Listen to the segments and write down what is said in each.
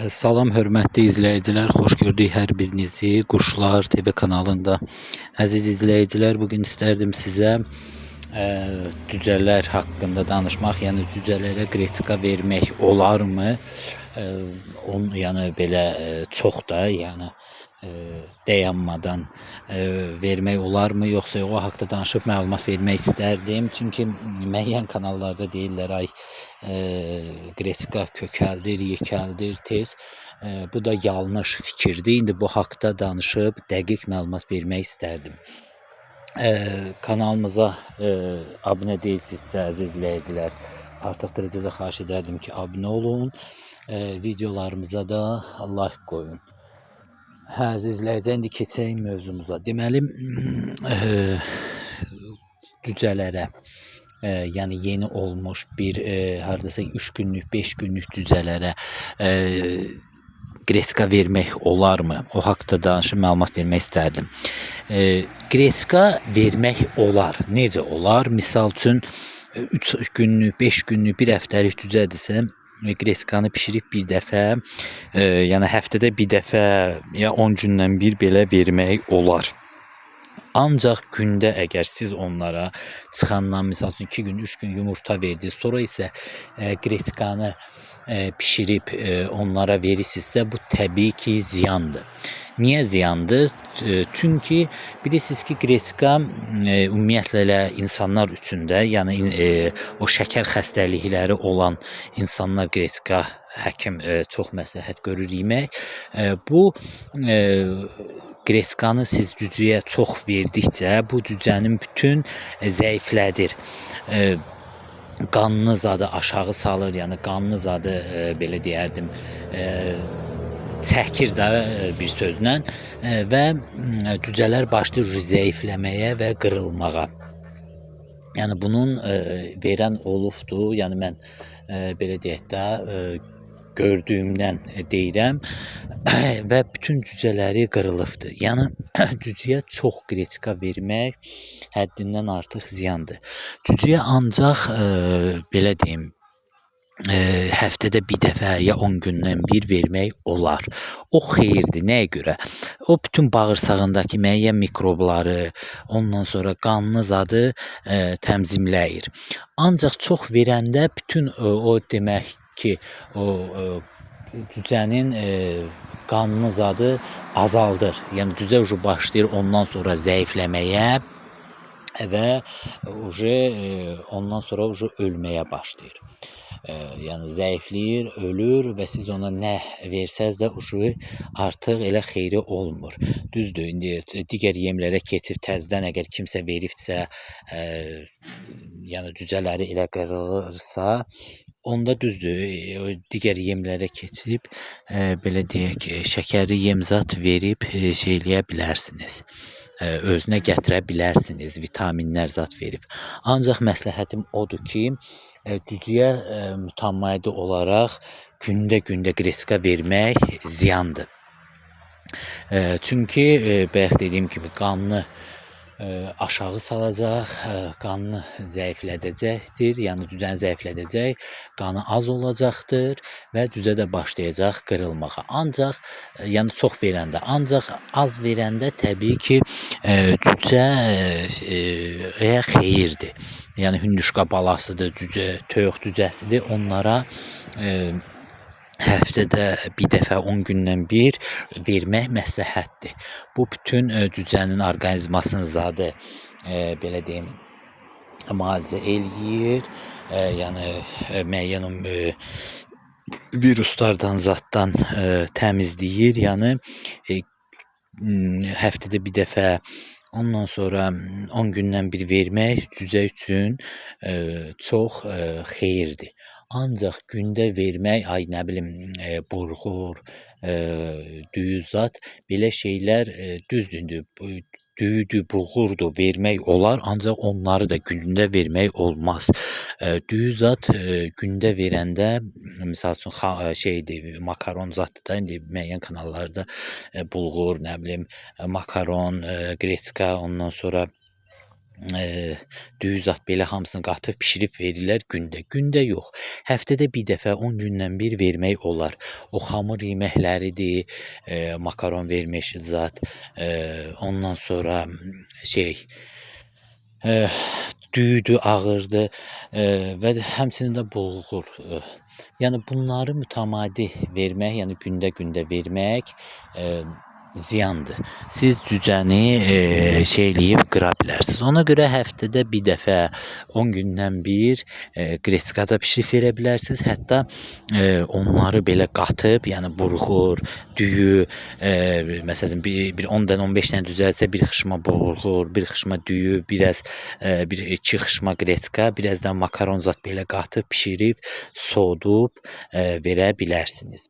Salam hörmətli izləyicilər, xoş gördük hər birinizi Quşlar TV kanalında. Əziz izləyicilər, bugün istərdim sizə cücələr haqqında danışmaq, yəni cücələrə qreçka vermək olarmı? Yəni belə çox da, yəni dayanmadan vermək olarmı, yoxsa o haqqda danışıb məlumat vermək istərdim. Çünki müəyyən kanallarda deyirlər, ay qreçka kökəldir, yekəldir tez. Bu da yanlış fikirdir. İndi bu haqqda danışıb dəqiq məlumat vermək istərdim. Kanalımıza abunə deyilsinizsə, əziz izləyicilər, artıq dərəcədə xahiş edərdim ki, abunə olun. Videolarımıza da like qoyun. Əziz izləyicilər, indi keçək mövzumuza. Deməli, cücələrə, yəni yeni olmuş bir hardasa 3 günlük, 5 günlük cücələrə qreçka vermək olarmı? O haqqda danışıb məlumat vermək istərdim. Qreçka vermək olar. Necə olar? Misal üçün 3 günlük, 5 günlük, bir həftəlik cücədirsə, qreçkanı pişirib bir dəfə, yəni həftədə bir dəfə ya 10 gündən bir belə vermək olar. Ancaq gündə əgər siz onlara çıxandan misal üçün 2 gün, 3 gün yumurta verdiniz, sonra isə qreçkanı pişirib onlara verirsinizsə, bu təbii ki ziyandır. Niyə ziyandır? Çünki bilirsiniz ki, qreçka ümumiyyətlə insanlar üçün də, yəni o şəkər xəstəlikləri olan insanlar qreçka həkim çox məsləhət görür yemək. Bu qreçkanı siz cücəyə çox verdikcə bu cücənin bütün zəiflədir. Qanlı zadı aşağı salır, yəni qanlı zadı belə deyərdim, çəkir də bir sözlə və cücələr başlayır zəifləməyə və qırılmağa. Yəni bunun verən olubdur. Yəni mən belə deyək də gördüyümdən deyirəm və bütün cücələri qırılıbdır. Yəni cücəyə çox qreçka vermək həddindən artıq ziyandır. Cücəyə ancaq belə deyim, həftədə bir dəfə ya 10 gündən bir vermək olar. O xeyirdir. Nəyə görə? O bütün bağırsağındakı müəyyən mikrobları, ondan sonra qanlı zadı təmizləyir. Ancaq çox verəndə bütün o demək ki, o cücənin qanlı zadı azaldır. Yəni cücə başlayır ondan sonra zəifləməyə və ondan sonra ölməyə başlayır. Yəni zəifləyir, ölür və siz ona nə versəz də artıq elə xeyri olmur. Düzdür, indi digər yemlərə keçib təzədən əgər kimsə veribsə, yəni cücələri elə qırılırsa, onda düzdür, digər yemlərə keçib belə deyək, şəkərli yemzat verib şeyləyə bilərsiniz. Özünə gətirə bilərsiniz, vitaminlər zat verib. Ancaq məsləhətim odur ki, cücəyə mütəmadi olaraq gündə qreçka vermək ziyandır. Çünki bayaq dediyim kimi qanını aşağı salacaq, qanını zəiflədəcəkdir, yəni cücəni zəiflədəcək, qanı az olacaqdır və cücə də başlayacaq qırılmağa. Ancaq, yəni çox verəndə, ancaq az verəndə təbii ki, cücəyə xeyirdir. Yəni hündüşka balasıdır, toyuq cücəsidir, onlara həftədə bir dəfə 10 gündən bir vermək məsləhətdir. Bu bütün cücənin orqanizmasının zadı belə deyim, müalicə eləyir. Yəni müəyyən viruslardan, zatdan təmizləyir. Yəni həftədə bir dəfə, ondan sonra 10 gündən bir vermək cücə üçün çox xeyirdir. Ancaq gündə vermək, ay nə bilim, burğur, düyü zat, belə şeylər düzdür, düyüdür, bulğurdur, vermək olar, ancaq onları da gündə vermək olmaz. Düyü zat gündə verəndə, misal üçün şeydir, makaron zaddır da, indi müəyyən kanallarda bulğur, nə bilim, makaron, qreçka, ondan sonra düyü zat belə hamısını qatıb bişirib verirlər gündə. Gündə yox. Həftədə bir dəfə 10 gündən bir vermək olar. O xamır yeməkləridir, makaron vermiş zat, ondan sonra şey düyüdür, ağırdır və həmçinin də bulğur. Yəni bunları mütəmadi vermək, yəni gündə-gündə vermək ziyandır. Siz cücəni şey eləyib qıra bilərsiniz. Ona görə həftədə bir dəfə 10 gündən bir qreçkada bişirib verə bilərsiniz. Hətta onları belə qatıb, yəni bulğur, düyü, məsələn bir 10 dənə 15 dənə düzəltsə bir xışma bulğur, bir xışma düyü, biraz bir 2 xışma qreçka, biraz da makaron zat belə qatıb bişirib, soğudub verə bilərsiniz.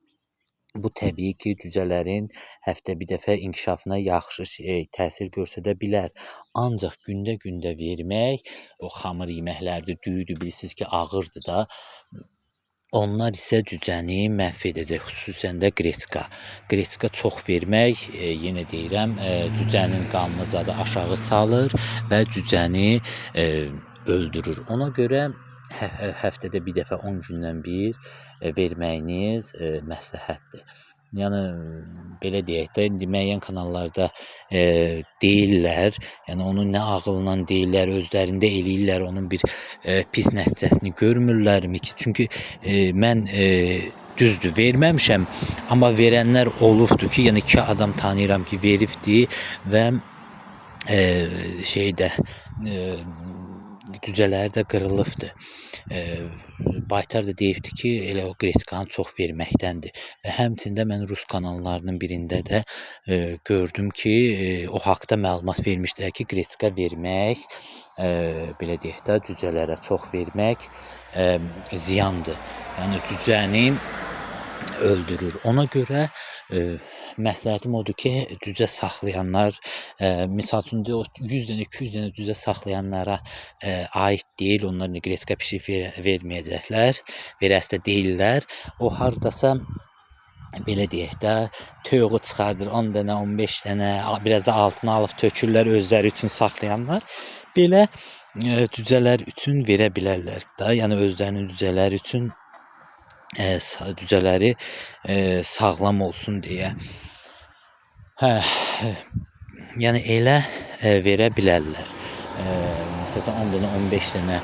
Bu təbii ki, cücələrin həftə bir dəfə inkişafına yaxşı təsir göstərə bilər. Ancaq gündə-gündə vermək, o xamır yeməklərdir, düyüdür, bilirsiniz ki, ağırdır da. Onlar isə cücəni məhv edəcək, xüsusən də qreçka. Qreçka çox vermək, yenə deyirəm, cücənin qanını zadı aşağı salır və cücəni öldürür. Ona görə həftədə bir dəfə 10 gündən bir verməyiniz məsləhətdir. Yəni belə deyək də, indi müəyyən kanallarda deyirlər, yəni onu nə ağılla deyirlər, özlərində eləyirlər, onun bir pis nəticəsini görmürlərmi ki? Çünki mən düzdür, verməmişəm, amma verənlər olubdur ki, yəni 2 adam tanıyıram ki, veribdir və şeydə cücələri də qırılıbdır. Baytar da deyibdi ki, elə o qreçkanı çox verməkdəndir. Və həmçində mən rus kanallarının birində də gördüm ki, o haqda məlumat vermişdilər ki, qreçka vermək, belə deyək də, cücələrə çox vermək ziyandır. Yəni cücəni öldürür. Ona görə məsləhətim odur ki, cücə saxlayanlar, misal üçün o 100 dənə, 200 dənə cücə saxlayanlara aid deyil, onlar qreçka bişirib verməyəcəklər, verəsi də deyirlər. O hardasa belə deyək də, toyuğu çıxardır 10 dənə, 15 dənə, biraz da altına alıb tökürlər özləri üçün saxlayanlar. Belə cücələr üçün verə bilərlər də, yəni özlərinin cücələri üçün cücələri sağlam olsun deyə. Yəni elə verə bilərlər. Məsələn 10 dənə, 15 dənə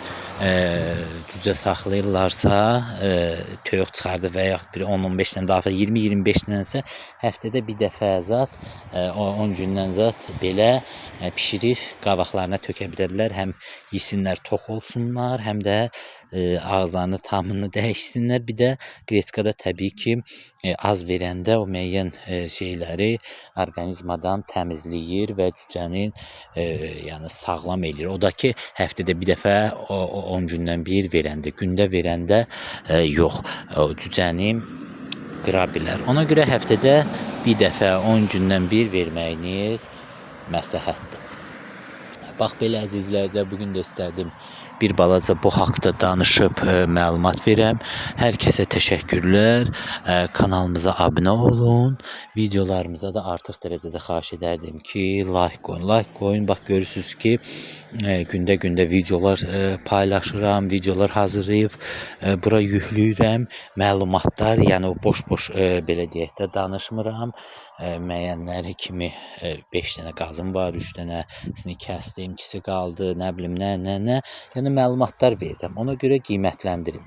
cücə saxlayırlarsa, toyuq çıxardı və yaxud bir 10-15 dənə daha 20-25 dənəsə həftədə bir dəfə zat 10 gündən zat belə bişirib qabaqlarına tökə bilərlər. Həm yesinlər, tox olsunlar, həm də ağızlarını tamını dəyişsinlər. Bir də qreçkada təbii ki, az verəndə o müəyyən şeyləri orqanizmadan təmizləyir və cücənin yəni sağlam eləyir. O da ki, həftədə bir dəfə 10 gündən bir verəndə, gündə verəndə yox, o cücəni qıra bilər. Ona görə həftədə bir dəfə 10 gündən bir verməyiniz məsləhətdir. Bax belə əzizlərcə, bugün də istədim bir balaca bu haqda danışıb məlumat verəm. Hər kəsə təşəkkürlər. Kanalımıza abunə olun. Videolarımıza da artıq dərəcədə xahiş edərdim ki, like qoyun. Like qoyun. Bax görürsünüz ki, gündə-gündə videolar paylaşıram, videolar hazırlayıb bura yükləyirəm. Məlumatlar, yəni o boş-boş belə deyək də danışmıram. Müəyyənləri kimi 5 dənə qazım var, 3 dənəsini kəsdim, ikisi qaldı, nə bilim, nə. Yəni məlumatlar verirəm. Ona görə qiymətləndirin.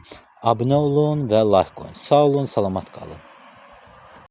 Abunə olun və like qoyun. Sağ olun, salamat qalın.